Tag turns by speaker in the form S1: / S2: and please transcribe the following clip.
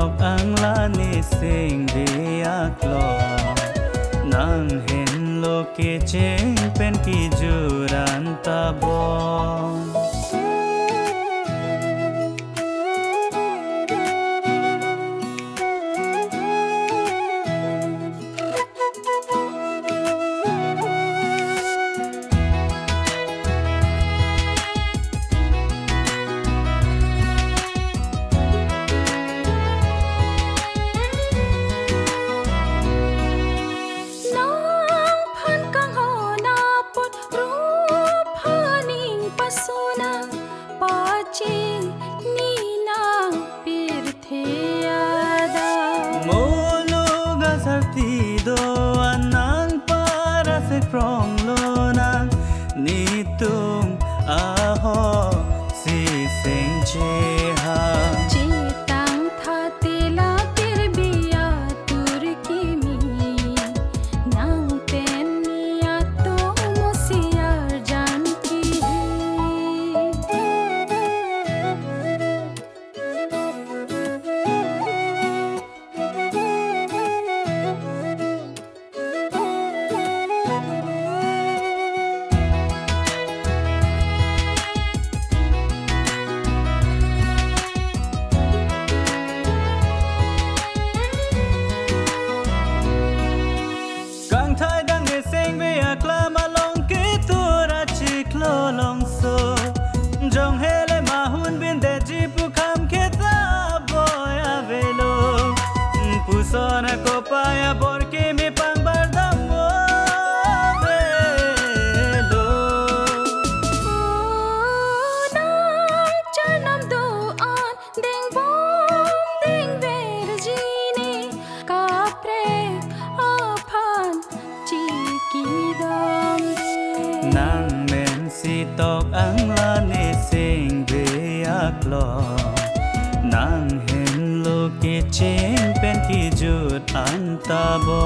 S1: อกอังลานิสิงเดียกลอนั่งเห็นโลกกิเจงเป็นกิจูรันตาบอนFrom Lona Nitung Aho Si Sing Cheha
S2: Chitang Thatila Tirbiya Turkimi Nang Tenia To Musiyar Janki
S1: Jong hele mahun bin de jipu kham kheta boya velo pusona ko paya borke me pang bardam velo
S2: Nang chanam do an ding bom ding verjini kapre aphan chikidam
S1: nang men si tok ang la ni sing be ak lo nang hen lo ki chen pen ki jut an ta bo